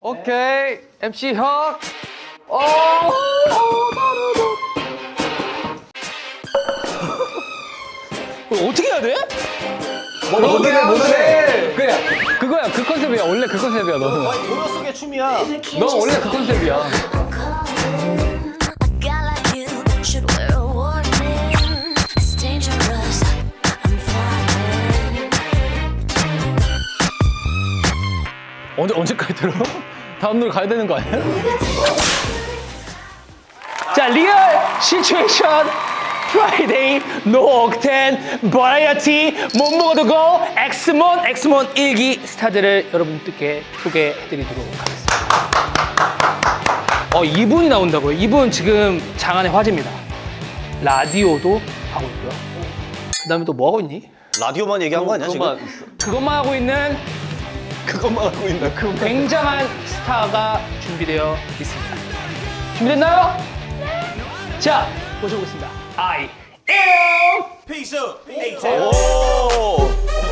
오케이, MC 혁. 어떻게 해야 돼? 못해. 그래, 그거야. 그 컨셉이야. 원래 그 컨셉이야, 너는. 노래 속의 춤이야. 너 원래 그 컨셉이야. 언제까지 들어? 다음 노래 가야 되는 거 아니야? 자, 리얼 시츄에이션 프라이데이 노옥텐 버라이어티 못 먹어도 고 엑스몬 일기 스타들을 여러분들께 소개해드리도록 하겠습니다. 이분이 나온다고요? 이분 지금 장안의 화제입니다. 라디오도 하고 있고요. 그 다음에 또 뭐 하고 있니? 라디오만 얘기한 거 아니야 지금? 그것만 하고 있는 그것만 하고 있나? 그 굉장한 스타가 준비되어 있습니다. 준비됐나요? 네. 자, 모셔보겠습니다. I am 오.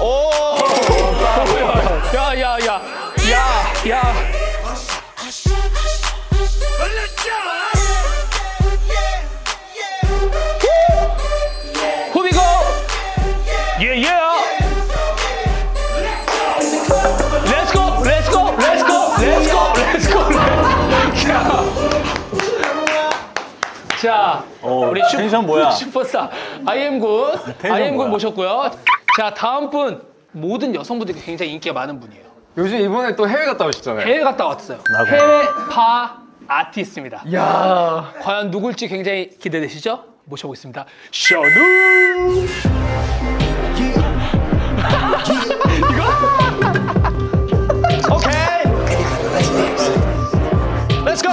오. 야. 후비고 yeah. Let's go. 자, 우리 텐션 뭐야? 슈퍼스타 아이엠군 뭐야? 모셨고요. 자, 다음 분 모든 여성분들이 굉장히 인기가 많은 분이에요. 요즘 이번에 또 해외 갔다 오셨잖아요. 해외 갔다 왔어요. 해외 파 아티스트입니다. 야. 과연 누굴지 굉장히 기대되시죠? 모셔보겠습니다. 샤누. 오케이. Let's go.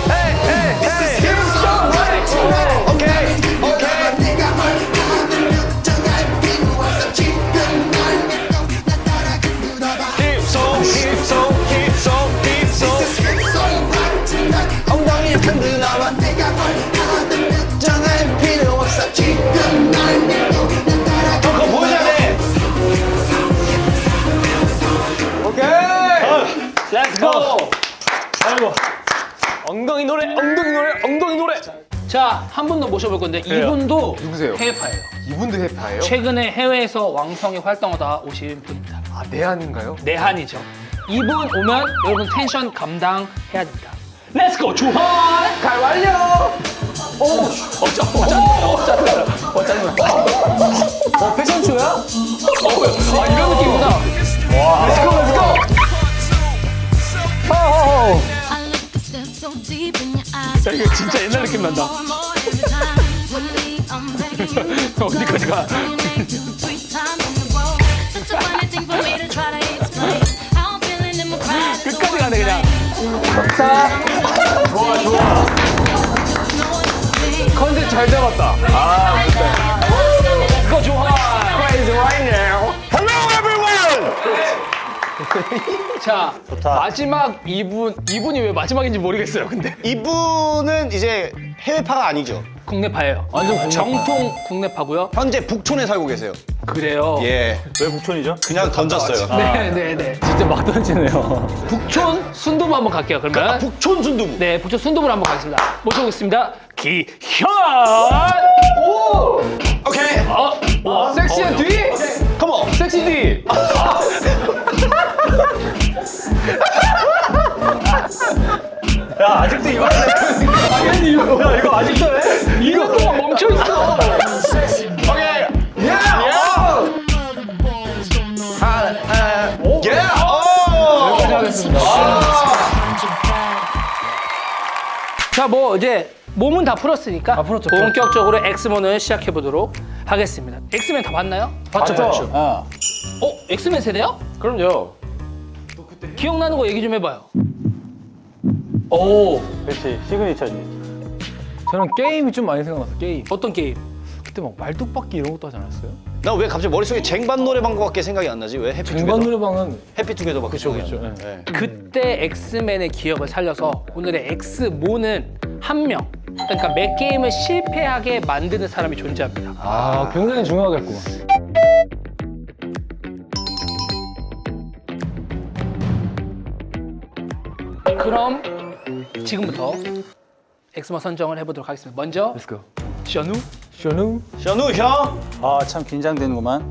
Hey. 오케이. 힙송. 엉덩이 흔들어봐. 정할 필요 없어. 지금 날 믿고 그거 보여줘야 돼. 오케이. Let's go. 아이고. 엉덩이 노래. 자, 한 분 더 모셔볼 건데 이분도 누구세요? 해외파예요. 이분도 해파예요? 최근에 해외에서 왕성히 활동하다 오신 분입니다. 아, 내한인가요? 내한이죠. 이분 오면 여러분 텐션 감당해야 됩니다. Let's go. 주환. 갈 완료. 패션쇼야? 이런 느낌이구나. Let's go. 야, 이거 진짜 옛날 느낌 난다. 어디까지 가? 끝까지 가네 그냥. 좋아. 컨셉 잘 잡았다. 그거 좋아. Crazy right now. Hello everyone. 자, 좋다. 마지막 이분이 왜 마지막인지 모르겠어요. 근데 이분은 이제 해외파가 아니죠. 국내파예요. 완전 정통 국내파고요. 현재 북촌에 살고 계세요. 그래요. 예. 왜 북촌이죠? 그냥 던졌어요. 네. 진짜 막 던지네요. 북촌 순두부 한번 갈게요. 그러면. 북촌 순두부. 네, 북촌 순두부를 한번 가겠습니다. 모셔보겠습니다. 기현. 오케이. 섹시한 뒤. 컴온. 섹시 뒤. 야, 아직도 이거 당연히 이거. 야, 이거 아직도 해? 2년 동안 멈춰 있어. 오케이. 야. 예. 여기까지 하겠습니다. 자, 뭐 이제 몸은 다 풀었으니까 풀었죠. 본격적으로 엑스맨을 시작해 보도록 하겠습니다. 엑스맨 다 봤나요? 봤죠. 엑스맨 세대요? 그럼요. 기억나는 거 얘기 좀 해봐요. 그렇지, 시그니처지. 저는 게임이 좀 많이 생각났어, 게임. 어떤 게임? 그때 막 말뚝박기 이런 것도 하지 않았어요? 나 왜 갑자기 머릿속에 쟁반 노래방거밖에 생각이 안 나지? 왜 쟁반 노래방은 해피투게더밖에 그쵸. 생각이 안 나. 네. 그때 엑스맨의 기억을 살려서 오늘의 엑스모는 한 명. 그러니까 매 게임을 실패하게 만드는 사람이 존재합니다. 아, 굉장히 중요하겠구만. 그럼 지금부터 엑스몬 선정을 해보도록 하겠습니다. 먼저 Let's go. 션우. 션우. 션우 형. 아, 참 긴장되는구만.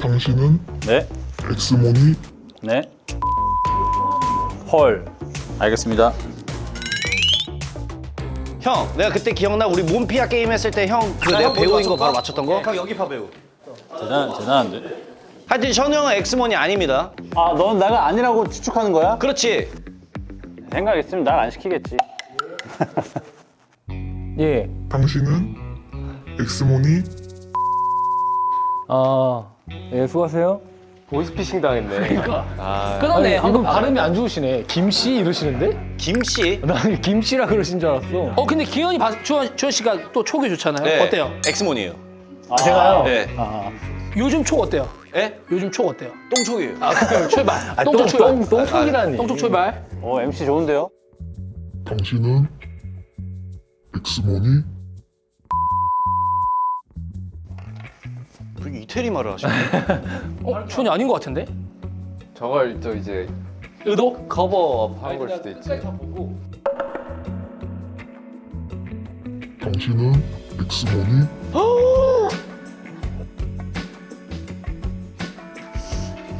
당신은 네, 엑스몬이 네. 헐. 알겠습니다. 형, 내가 그때 기억나? 우리 몬피아 게임 했을 때 형 그 내가 배우인 거 바로 맞췄던 거? 형 여기 봐 배우. 대단한데? 하여튼 션우 형은 엑스몬이 아닙니다. 아, 넌 내가 아니라고 추측하는 거야? 그렇지. 생각 있으면 날 안 시키겠지. 예. 당신은 엑스몬이 예, 수고하세요. 보이스피싱 당했네. 끊었네. 이분 한번 발음이 안 좋으시네. 김씨 이러시는데? 김씨. 난 김씨라 그러신 줄 알았어. 근데 기현이 주원 씨가 또 촉이 좋잖아요. 네. 어때요? 엑스몬이에요. 아, 제가요? 네. 요즘 촉 어때요? 예? 요즘 촉 어때요? 똥촉이에요. 그럼 출발. 똥촉 출발. 똥촉이라니. 똥촉 출발. MC 좋은데요? 당신은 엑스몬이 왜 이태리 말을 하시네. 주원이 아닌 것 같은데? 저걸 또 이제 의도? 커버업 한 걸 수도 있지. 당신은 엑스몬이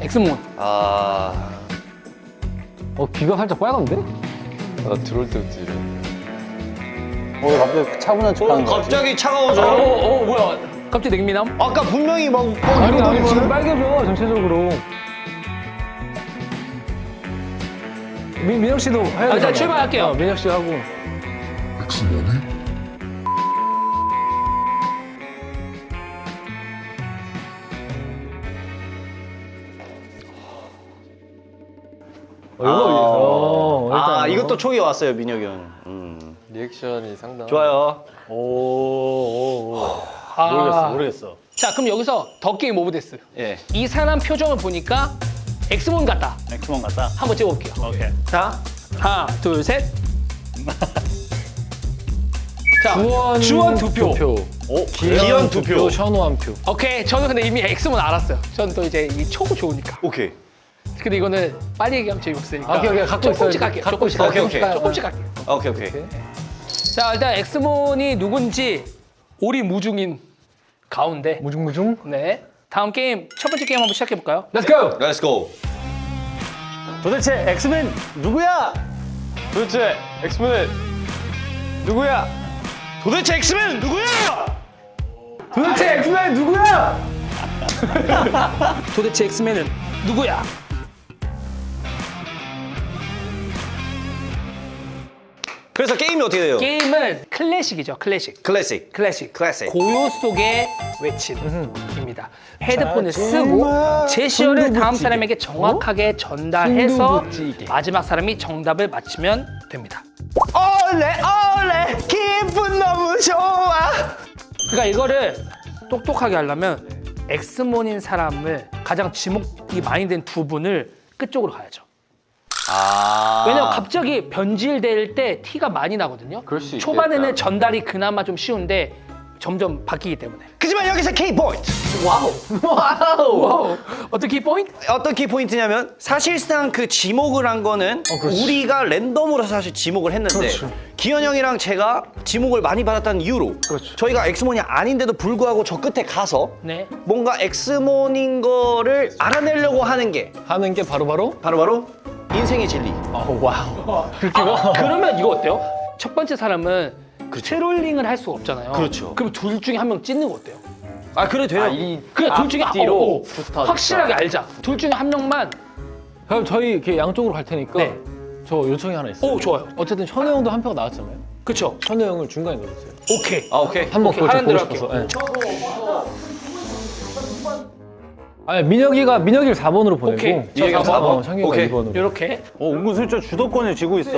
엑스몬. 아. 귀가 살짝 빨간데? 나 들어올 때부터 이래. 갑자기 차분한 척하는 거. 갑자기 차가워져. 뭐야? 갑자기 냉미남? 아까 분명히 막 아니, 지금 빨개져, 전체적으로. 민혁 씨도 해야 되잖아. 자, 출발할게요. 민혁 씨 하고. 엑스몬이 아, 이것도 촉이 왔어요, 민혁이 형. 리액션이 상당. 좋아요. 모르겠어. 자, 그럼 여기서 더 게임 오브 데스. 예. 이 사람 표정을 보니까 엑스몬 같다. 엑스몬 같다. 한번 찍어볼게요. 오케이. 자, 하나, 둘, 셋. 자, 주원, 주원 두 표. 기현 두 표. 션우 한 표. 오케이. 저는 근데 이미 엑스몬 알았어요. 저는 또 이제 이 초고 좋으니까. 오케이. 근데 이거는 빨리 얘기하면 재미없으니까. 오케이, 갖고 조금씩 있어요. 갈게요. 갖고 조금씩 있어요. 갈게요. 오케이. 조금씩 갈게요. 오케이, 오케이. 자, 일단 엑스몬이 누군지 오리무중인 가운데. 무중무중. 네. 다음 게임, 첫 번째 게임 한번 시작해볼까요? Let's go! Let's go. 도대체 엑스맨 누구야? 도대체 엑스맨은 누구야? 도대체 엑스맨 누구야? 도대체 엑스맨 누구야? 도대체 엑스맨은 누구야? 그래서 게임이 어떻게 돼요? 게임은 클래식이죠, 클래식. 클래식. 클래식. 클래식. 고요 속의 외침입니다. 헤드폰을 쓰고 제시어를 다음 사람에게 정확하게 전달해서 순두부찌개. 마지막 사람이 정답을 맞히면 됩니다. 올레 기분 너무 좋아. 그러니까 이거를 똑똑하게 하려면 엑스몬인 사람을 가장 지목이 많이 된 두 분을 끝쪽으로 가야죠. 아. 왜냐면 갑자기 변질될 때 티가 많이 나거든요. 그럴 수 초반에는 있겠다. 전달이 그나마 좀 쉬운데 점점 바뀌기 때문에. 그지만 여기서 K 포인트. 와우. 어떤 키포인트? 어떤 키 포인트냐면 사실상 그 지목을 한 거는 우리가 랜덤으로 사실 지목을 했는데 기현 형이랑 제가 지목을 많이 받았다는 이유로 저희가 엑스몬이 아닌데도 불구하고 저 끝에 가서 네. 뭔가 엑스몬인 거를 알아내려고 하는 게 하는 게 바로바로? 바로 인생의 진리. 와우. 그러면 이거 어때요? 첫 번째 사람은 트롤링을 할 수가 없잖아요. 그렇죠. 그럼 둘 중에 한 명 찢는 거 어때요? 아 그래 돼요. 그냥 둘 중에 앞뒤로 확실하게 알자. 둘 중에 한 명만. 그럼 저희 이렇게 양쪽으로 갈 테니까 네. 저 요청이 하나 있어요. 오, 좋아요. 어쨌든 현우 형도 한 표가 나왔잖아요. 그쵸? 현우 형을 중간에 넣어주세요. 오케이. 아 오케이. 한번 오케이, 그걸 좀 하는 대로 보고 싶어서. 아니 민혁이가 4번으로 보내고 오케이. 민혁이가 4번? 창규가 오케이. 2번으로. 이렇게. 은근슬쩍 주도권을 쥐고 있어.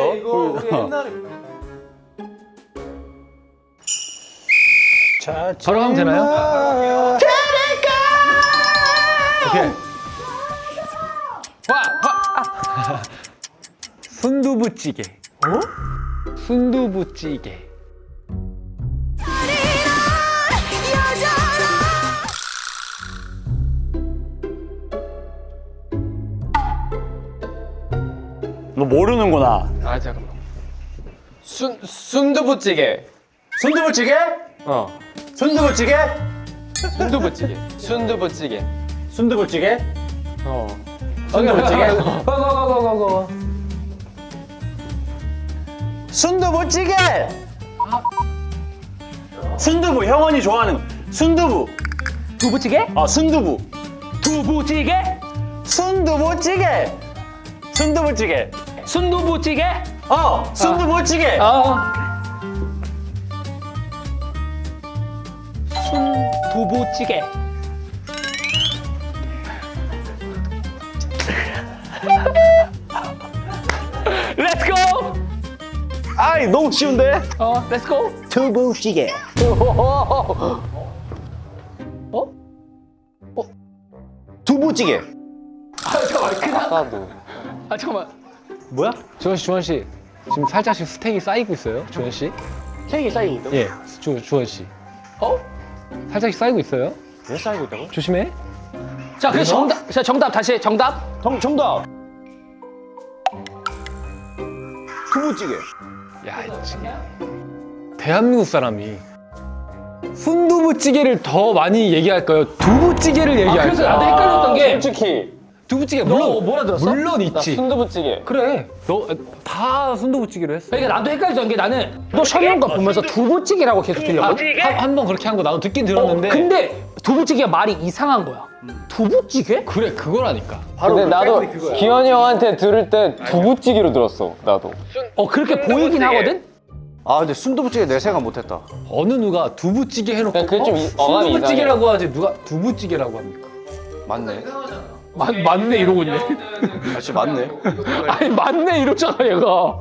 바로 하면 되나요? 오케이. 와. 순두부찌개. 순두부찌개. 너 모르는구나. 아 잠깐만. 순두부찌개. 순두부찌개? 어. 순두부찌개? 순두부찌개. 순두부찌개. 순두부찌개? 어. 순두부찌개? 고고고고고. 순두부찌개! 순두부, 형원이 좋아하는 순두부. 두부찌개? 순두부. 두부찌개? 순두부찌개! 순두부찌개. 순두부찌개? 순두부찌개. 순두부찌개. Let's go. 아이 너무 쉬운데? Let's go. 두부찌개. 두부찌개. 아까도. 아 잠깐만. 뭐야? 주원 씨 지금 살짝씩 스택이 쌓이고 있어요. 주원 씨. 책이 쌓이고 있다고? 예, 주원 씨. 어? 살짝씩 쌓이고 있어요. 왜 쌓이고 있다고? 조심해. 자, 그래서 정답. 자, 정답 다시 정답. 정답. 두부찌개. 야, 지금 대한민국 사람이 순두부찌개를 더 많이 얘기할까요? 두부찌개를 얘기할까요? 그래서 나도 헷갈렸던 게 솔직히 두부찌개 너 물론 뭐라 들었어? 물론 나 있지. 순두부찌개. 그래. 너 다 순두부찌개로 했어. 그러니까 나도 헷갈렸던 게 나는 너 설명한 거 보면서 두부찌개라고 계속 들렸거든. 한 번 그렇게 한 거 나도 듣긴 들었는데. 근데 두부찌개가 말이 이상한 거야. 두부찌개? 그래 그거라니까. 근데 나도 기현이 형한테 들을 때 두부찌개로 들었어. 나도. 그렇게 보이긴 하거든. 아 근데 순두부찌개 내 생각 못했다. 어느 누가 두부찌개 해놓고 그게 좀 어감이 순두부찌개라고 하지 누가 두부찌개라고 합니까? 맞네. 맞네 이러고 있네. 아씨 맞네. 아니 맞네 이러잖아 얘가.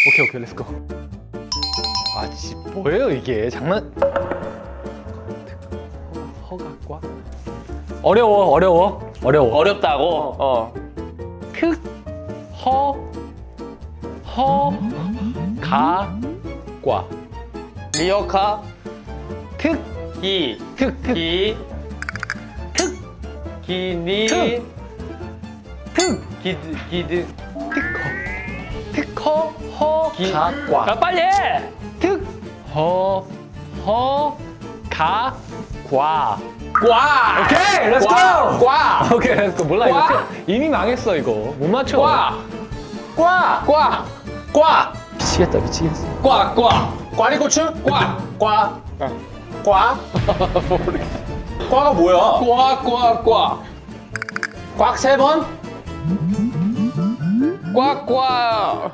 오케이 렛츠고. 아 뭐예요 이게 장난? 허각과 어려워. 어렵다고? 과 리어카. 특 기니. 기드. 특허 허가과 야 빨리 해. 특허 허가과 과. 오케이 렛츠고 과. 오케이 렛츠고 몰라 과. 이거 이미 망했어 이거 못 맞춰 과. 미치겠어 과. 꽈리고추? 과. 꽈? 꽈가 뭐야? 과. 꽉 3번? 꽉꽉.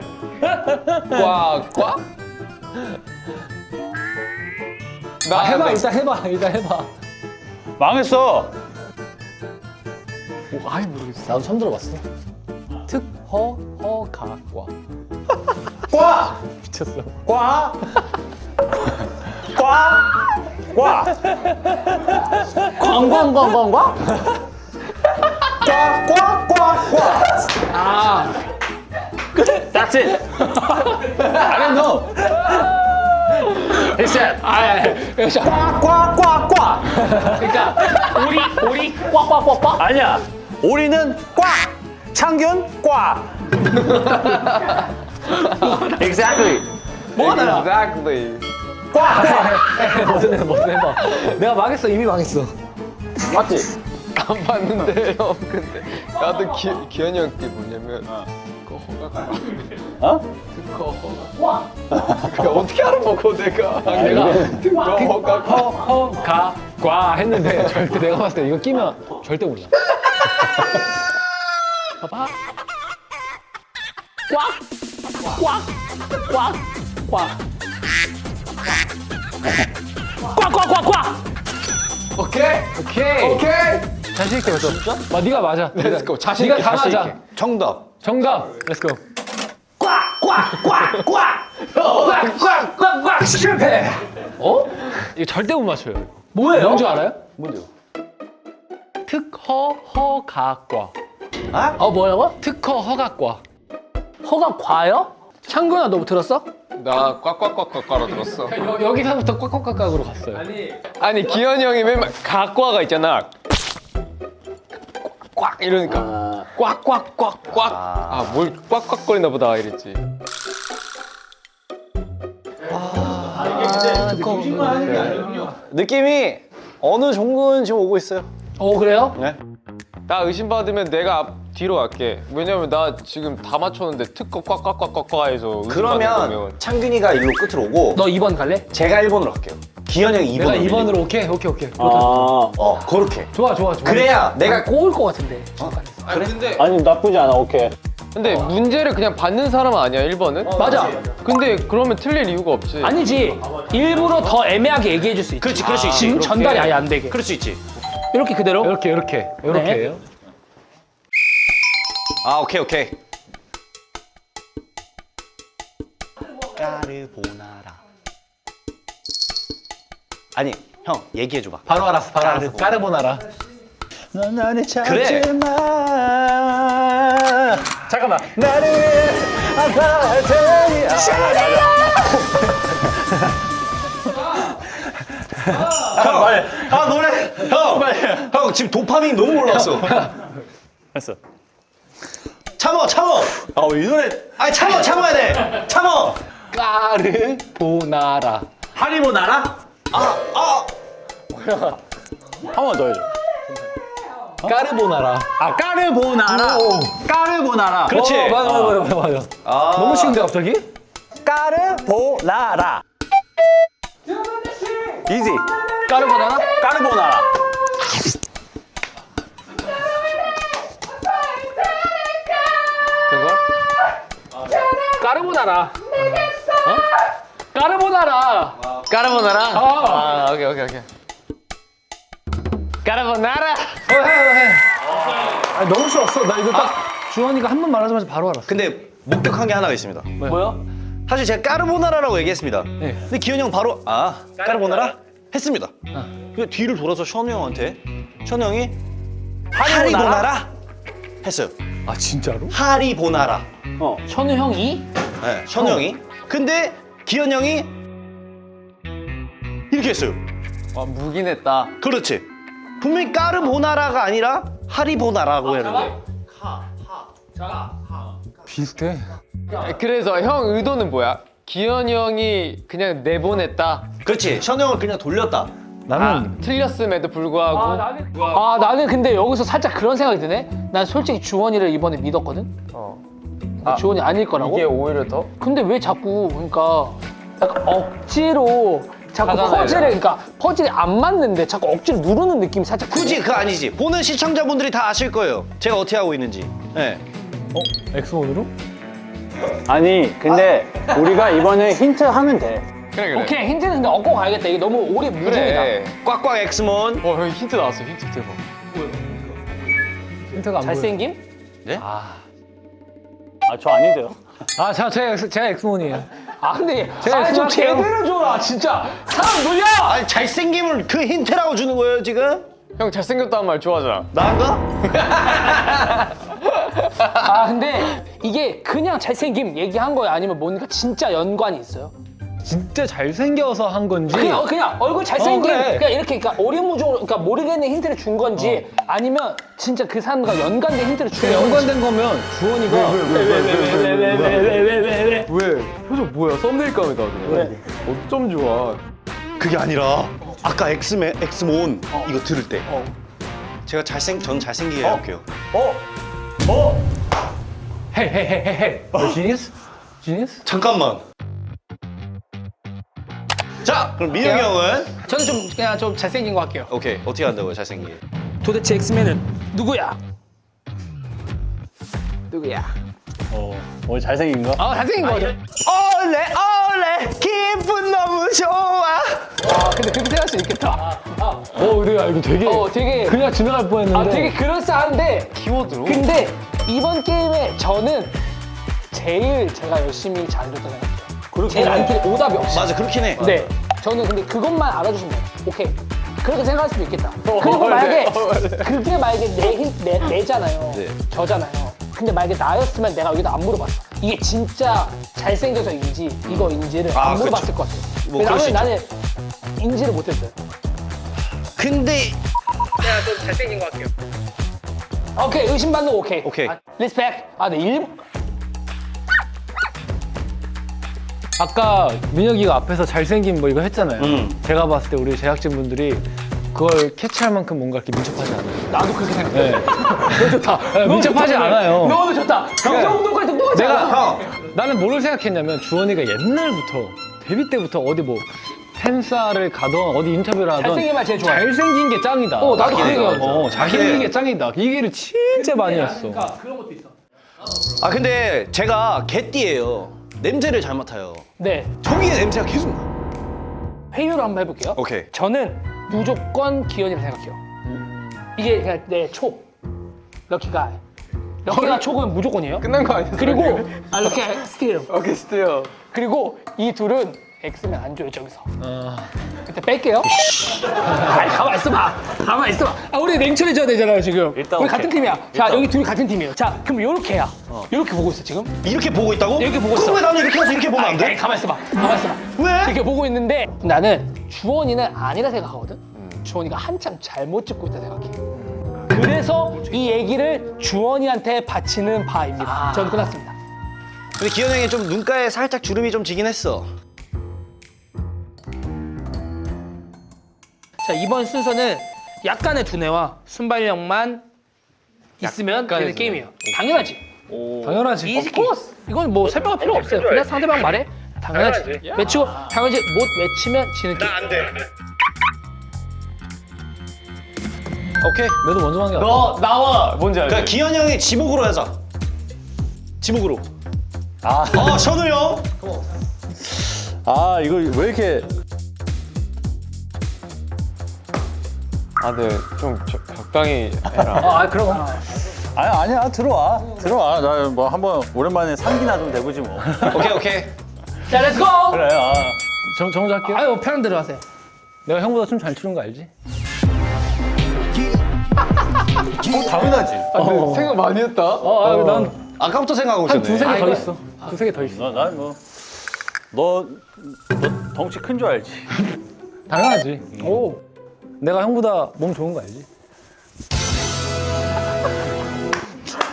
꽉꽉. 나 해봐 일단 해봐 망했어. 나도 처음 들어봤어 특허 허가과 꽈! 미쳤어 꽈! 꽈! 꽈! 광광광광광? 꽈! 아. That's it. I don't know. He said. 역시. 꽈! 그러니까 오리 꽉. 아니야. 오리는 꽈! 창균 꽈! Exactly. 뭐가 달라? Exactly. 꽈! 뭐든 해봐 내가 망했어 이미 망했어 맞지? 안 봤는데 형. 근데 나도 기현이 형 게 뭐냐면 어? 그러니까 어떻게 알아보고 내가 허가과 했는데 절대 내가 봤을 때 이거 끼면 절대 몰라 봐봐. 꽉. 오케이. 자신 있게 맞춰 진짜? 네가 맞아 렛츠고. 자신 네가 있게, 다 자신 맞아 있게. 정답. 정답 렛츠고 실패. 이거 절대 못 맞춰요 뭐예요? 뭔지 알아요? 뭔데요? 특허 허가과 뭐라고? 특허 허가과 허가 과요? 창근아 너 들었어? 나 꽉꽉꽉꽉 들었어. 여기서부터 꽉꽉꽉꽉으로 갔어요 아니 기현이 형이 맨날 각과가 있잖아. 꽉 이러니까 꽉꽉꽉꽉 아 뭘 꽉꽉거리나 보다 이랬지. 느낌이 어느 정도는 지금 오고 있어요. 그래요? 네. 나 의심받으면 내가 뒤로 갈게. 왜냐면 나 지금 다 맞췄는데 특허 꽉꽉꽉꽉꽉 해서 그러면 창균이가 일로 끝으로 오고 너 2번 갈래? 제가 1번으로 할게요. 기현 형이 2번으로. 내가 2번으로 오케이. 그렇게. 좋아. 그래야 내가 꼬울 것 같은데. 아니 근데 아니 나쁘지 않아. 오케이. 근데 문제를 그냥 받는 사람 아니야 1번은? 맞아. 근데 그러면 틀릴 이유가 없지. 아니지. 일부러 더 애매하게 얘기해 줄 수 있지. 그렇지, 그럴 수 있지. 지금 전달이 아예 안 되게. 그럴 수 있지. 이렇게 그대로. 이렇게요. 아, 오케이. 까르보나라. 아니, 형 얘기해 줘봐. 바로 알았어. 까르보나라. 넌 나를 찾지 그래. 마. 잠깐만. 나를 위해 아파할 테니. 노래. 형 지금 도파민 너무 올라왔어. 했어. 참어. 이 노래 아니 참아야 돼. 참어. 까르보나라. 하리보 나라? 한 번 더 해줘. 까르보나라. 아 까르보나라. 까르보나라. 그렇지. 맞아. 너무 쉬운데 갑자기? 까르보나라. 이지. 까르보나라? 까르보나라. 된걸? 까르보나라. 까르보나라. 까르보나라? 아 오케이. 까르보나라? 해. 너무 쉬웠어. 나 이거 딱 주원이가 한 번 말하자마자 바로 알았어. 근데 목격한 게 하나가 있습니다. 뭐야? 사실 제가 까르보나라라고 얘기했습니다. 네. 근데 기현이 형 바로 까르보나라 했습니다. 근데 뒤를 돌아서 션우 형한테 션우 형이 하리보나라 했어요. 아 진짜로? 하리보나라. 현우 형이? 네, 션우 형이. 근데 기현 형이 이렇게 했어요. 와 묵인했다. 그렇지. 분명히 까르보나라가 아니라 하리보나라고 했는데. 비슷해. 그래서 형 의도는 뭐야? 기현이 형이 그냥 내보냈다. 그렇지. 션우 형을 그냥 돌렸다. 나는 틀렸음에도 불구하고 나는 근데 여기서 살짝 그런 생각이 드네. 난 솔직히 주원이를 이번에 믿었거든. 근데 주원이 아닐 거라고. 이게 오히려 더? 근데 왜 자꾸 그러니까 약간 억지로 자꾸 하잖아요. 그러니까 퍼즐이 안 맞는데 자꾸 억지로 누르는 느낌이 살짝 굳이 드네. 그거 아니지. 보는 시청자분들이 다 아실 거예요. 제가 어떻게 하고 있는지. 네. 엑소원으로? 아니 근데 우리가 이번에 힌트 하면 돼. 그래. 오케이 힌트는 근데 얻고 가야겠다. 이게 너무 오래 무중이다. 그래. 꽉꽉 엑스몬. 형 힌트 나왔어. 힌트 대박. 힌트가 안 보여. 잘생김? 저 아닌데요? 제가 엑소원이에요. 근데 제가 좀 엑소할게요. 제대로 줘라 진짜. 사람 놀려. 아니 잘생김을 그 힌트라고 주는 거예요 지금? 형 잘생겼다는 말 좋아하잖아. 나인가? 근데 이게 그냥 잘생김 얘기한 거야 아니면 뭔가 진짜 연관이 있어요? 진짜 잘생겨서 한 건지. 그냥 얼굴 잘생김 그래. 그냥 이렇게 그러니까 오리무중으로 그러니까 모르겠는 힌트를 준 건지 아니면 진짜 그 사람과 연관된 힌트를 준 건지. 연관된 거면 주원이가 왜? 표정 뭐야? 썸네일감이다. 왜? 어쩜 좋아. 그게 아니라 아까 엑스몬 이거 들을 때 제가 전 잘생기게 해볼게요. 헤헤헤헤헤. 지니스? 지니스? 잠깐만. 자 그럼 민혁이 형은 저는 좀 그냥 좀 잘생긴 거 할게요. 오케이 어떻게 한다고요 잘생기게? 도대체 엑스맨은 누구야? 누구야? 오늘 잘생긴 거? 잘생긴 거죠. 올레 기분 너무 좋아. 근데 그렇게 생각할 수 있겠다. 내가 이거 되게 되게 그냥 지나갈 뻔했는데. 되게 그럴싸한데 키워드로? 근데 이번 게임에 저는 제일 제가 열심히 잘해줬다고 생각해요. 제일 안 틀린 오답이 없이. 맞아 그렇긴 해. 네. 저는 근데 그것만 알아주시면 돼요. 오케이. 그렇게 생각할 수도 있겠다. 그리고 만약에 그게 만약에 내잖아요. 네. 저잖아요. 근데 만약에 나였으면 내가 여기다 안 물어봤어. 이게 진짜 잘생겨서인지 이거인지를 안 그렇죠. 물어봤을 것 같아요. 뭐 그럴 수 나는 인지를 못했어요. 근데 내가 좀 잘생긴 것 같아요. 오케이, 의심받는 거 오케이. 오케이. 리스펙. 아, 네, 일본. 아까 민혁이가 앞에서 잘생긴 뭐 이거 했잖아요. 제가 봤을 때 우리 제작진분들이 그걸 캐치할 만큼 뭔가 이렇게 민첩하지 않아요. 나도 그렇게 생각해. 그거 좋다. 민첩하지 않아요. 너도 좋다. 정정도까지 똑똑하지 않아. 나는 뭐를 생각했냐면 주원이가 옛날부터 데뷔 때부터 어디 뭐 팬사를 가던 어디 인터뷰를 하던 잘생긴 말 제일 좋아해. 잘생긴 게 짱이다. 나도 그 얘기하지. 잘생긴 게 짱이다. 이 얘기를 진짜 많이 했어. 그런 것도 있어. 아 근데 제가 개띠예요. 냄새를 잘 맡아요. 네, 저기에 냄새가 계속 나. 회유를 한번 해볼게요. 오케이. 저는 무조건 기현이라 생각해요. 이게 그냥 내 촉. 럭키가. 럭키가 촉은 무조건이에요. 끝난 거 아니야? 그리고 럭키 스틸. 오케이 스테요. 그리고 이 둘은 X면 안 줘요 저기서. 그때 뺄게요. 아이 가만 있어봐. 가만 있어봐. 아 우리 냉철해져야 되잖아요 지금. 일단 우리 오케이. 같은 팀이야. 자 여기 둘이 같은 팀이에요. 자 그럼 요렇게 해야. 요렇게 보고 있어 지금. 이렇게 보고 있다고? 이렇게 보고 있어. 그럼 왜 나는 이렇게 해서 이렇게 보면 안 돼? 가만 있어봐. 가만 있어봐. 왜? 이렇게 보고 있는데 나는 주원이는 아니라 생각하거든. 주원이가 한참 잘못 찍고 있다 생각해. 그래서 이 얘기를 주원이한테 바치는 바입니다. 전 끝났습니다. 근데 기현 형이 좀 눈가에 살짝 주름이 좀 지긴 했어. 자 이번 순서는 약간의 두뇌와 순발력만 있으면 되는 게임이에요. 당연하지. 당연하지. 이지 이건 뭐 설명할 필요 없어요. 그냥 상대방 말해. 당연하지. 외치고 당연하지. 못 외치면 지는 게임. 안 돼. 오케이. 매도 먼저 한게 너 나와. 뭔지 알지? 그러니까 기현 형이 지목으로 하자. 지목으로. 션우 형. 아 이거 왜 이렇게 아, 네, 좀 적당히 해라. 그럼. 아니야 들어와 나 뭐 한번 오랜만에 상기나 좀 돼보지 뭐. 오케이. 자 렛츠고. 그래. 저 먼저 할게요. 아유 편한 대로 하세요. 내가 형보다 춤 잘 추는 거 알지? 당연하지. 근데 생각 많이 했다. 난 아까부터 생각하고 있었네. 두세 개 더 있어. 두세 개 더 있어. 너 덩치 큰 줄 알지? 당연하지. 오. 내가 형보다 몸 좋은 거 알지?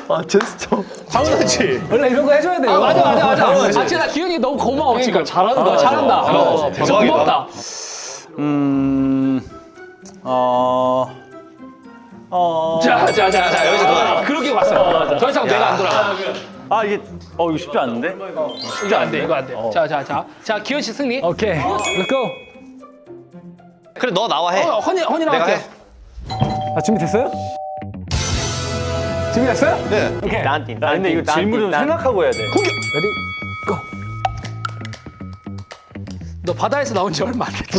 아, 제스처. 당연하지. 원래 이런 거 해줘야 돼요. 맞아. 당연하지. 아 진짜 기현이 너무 고마워 지금. 잘한다. 잘한다. 진짜 대박이다. 고맙다. 자 여기서 돌아가. 그렇게 왔어요. 더 이상 내가 안 돌아가. 이게 이거 쉽지 않은데? 이거 안 돼. 이거 안 돼. 자 기현 씨 승리. 오케이. Let's go. 그래 너 나와 해. 허니랑 내가 할게요. 해. 준비됐어요? 준비됐어요? 네. 오케이. 근데 이거 질문을 생각하고 해야 돼. 레디 고. 너 바다에서 나온 지 얼마 안 됐지?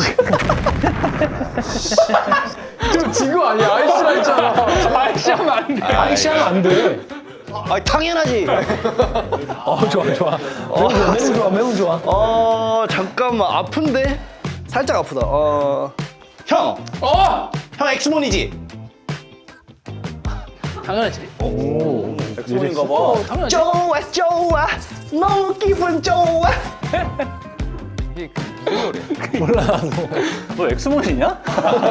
좀 지금 아니야? 아이씨라 했잖아. 아이씨 하면 안 돼. 아이씨 하면 안 돼. 당연하지. 좋아. 매운 좋아. 잠깐만 아픈데? 살짝 아프다. 형 엑스몬이지? 당연하지. 엑스몬인가 봐. 당연하지. 좋아 너무 기분 좋아. 이게 무슨 노래? 너 엑스몬이냐?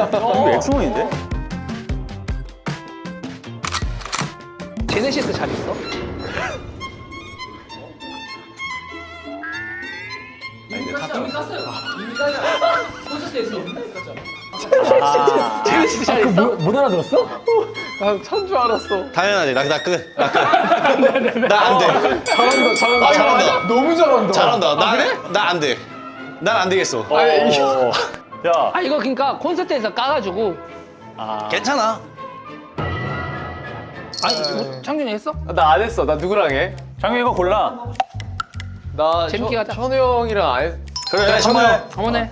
이거 엑스몬인데? 제네시스 잘 있어? 제네시스 잘 있어? 못 알아들었어? 난찬줄 알았어. 당연하지. 나 안 돼. 잘한다. 잘한다. 너무 잘한다. 잘한다. 나 안 돼. 난 안 되겠어. 야, 아 이거 그러니까 콘서트에서 까가지고 괜찮아. 아니 창준이 했어? 나 안 했어. 나 누구랑 해? 장현 이거 골라. 나 재밌게 가자. 현우 형이랑 안 했. 그래 정말. 어머네.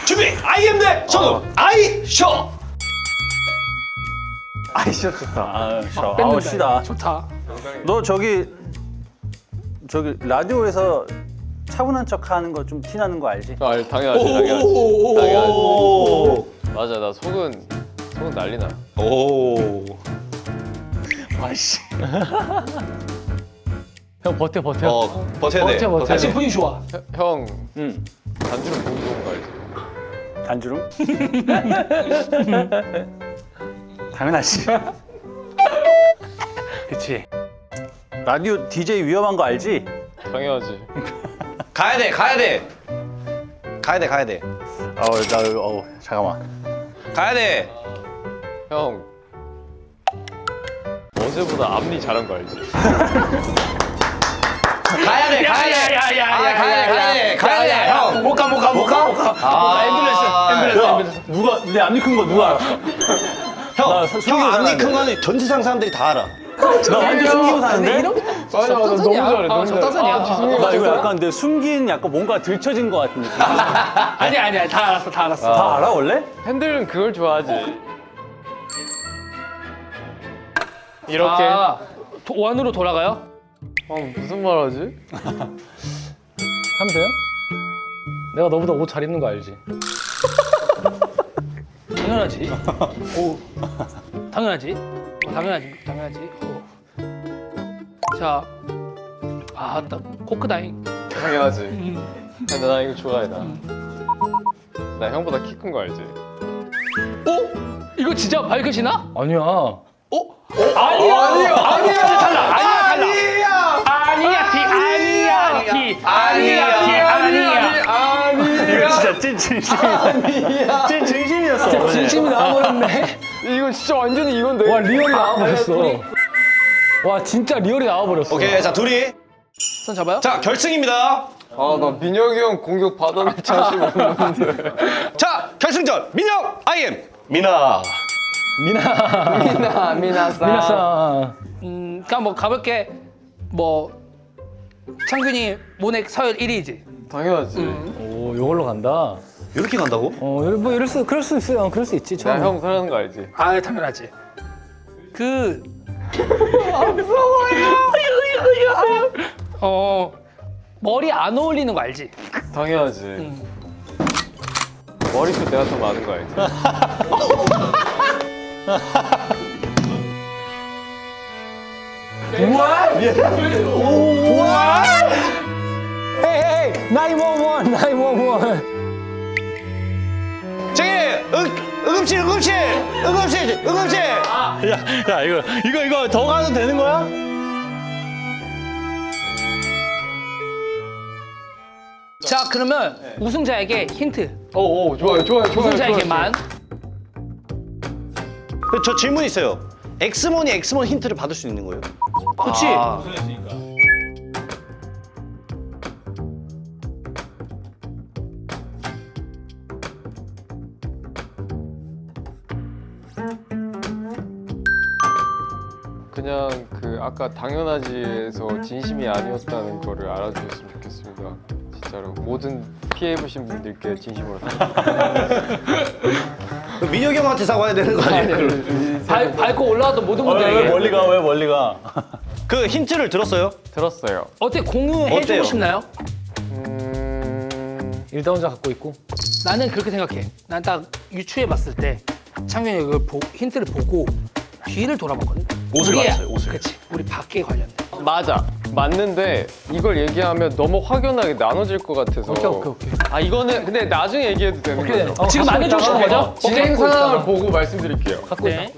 준비. I am the 션우. I 쇼. 아이씨였 좋다. 싫어. 뺏는다. 쉬다. 좋다. 너 저기 라디오에서 차분한 척하는 거 좀 티나는 거 알지? 당연하지. 맞아, 나 속은 난리나. 오. 아이씨. 형 버텨. 버텨야 돼. 버텨. 나 지금 분위기 좋아. 형 응. 단추는 보기 좋은 거 알지? 단주름? 당연하지. 그치. 라디오 DJ 위험한 거 알지? 당연하지. 가야 돼. 잠깐만. 가야 돼. 형 어제보다 앞니 잘한 거 알지? 가야 돼. 형. 못 가. 앰뷸런스. 누가 내 앞니 큰 거 누가 알아? 형 앞니 큰 거는 전 세상 사람들이 다 알아. 나 완전 숨기고 사는데? 맞아, 너무 잘해. 너무 잘해. 적당선이야. 나 이거 약간 내 숨긴 약간 뭔가 들춰진 것 같은 느낌. 아니야. 다 알았어. 다 알아 원래? 팬들은 그걸 좋아하지. 이렇게. 원으로 돌아가요? 무슨 말하지? 하면 돼요? 내가 너보다 옷 잘 입는 거 알지? 당연하지. 당연하지. 자, 딱 코크다잉. 당연하지. 근데 나 이거 좋아해 나. 나 형보다 키 큰 거 알지? 이거 진짜 발끝이나? 아니야. 이거 진짜 찐 진심이야. 찐 진심이었어. 진심이 나와버렸네. 이거 진짜 완전히 이건데. 와 리얼이 나와버렸어. 와 진짜 리얼이 나와버렸어. 오케이, 자 둘이. 손 잡아요? 자 결승입니다. 나 민혁이 형 공격 받아낼 자신 없는데. 자 결승전 민혁 아이엠 미나. 미나상. 미나상. 그러니까 뭐 가볍게 뭐 창균이 모넥 서열 1위지. 당연하지. 오 이걸로 간다. 이렇게 간다고? 뭐 그럴 수 있어요. 그럴 수 있지. 나 처음. 형 사랑하는 거 알지? 당연하지. 머리 안 어울리는 거 알지? 당연하지. 머리숱 내가 더 많은 거 알지? 헤이 911. 저기 응급실. 야 이거 더 가도 되는 거야? 자, 그러면 우승자에게 힌트. 좋아요. 우승자에게만. 저 질문 있어요. 엑스몬이 엑스몬 힌트를 받을 수 있는 거예요? 그렇지. 그냥 그 아까 당연하지에서 진심이 아니었다는 거를 알아주셨으면 좋겠습니다. 진짜로 모든 피해 입으신 분들께 진심으로 민혁이 형한테 사과해야 되는 거 아니에요? 밟고 올라왔던 모든 분들에게. 왜 멀리 가? 그 힌트를 들었어요? 들었어요. 어때 공유해주고 어때요? 싶나요? 일단 혼자 갖고 있고. 나는 그렇게 생각해. 난 딱 유추해봤을 때 창균이 이걸 힌트를 보고 뒤를 돌아봤거든. 옷을 우리의- 봤어요, 옷을. 그치. 우리 밖에 관련된. 맞아. 맞는데 이걸 얘기하면 너무 확연하게 나눠질 것 같아서. 오케이. 이거는 근데 나중에 얘기해도 되는 거죠? 지금 안 해주시는 거죠? 진행 상황을 보고 말씀드릴게요. 네.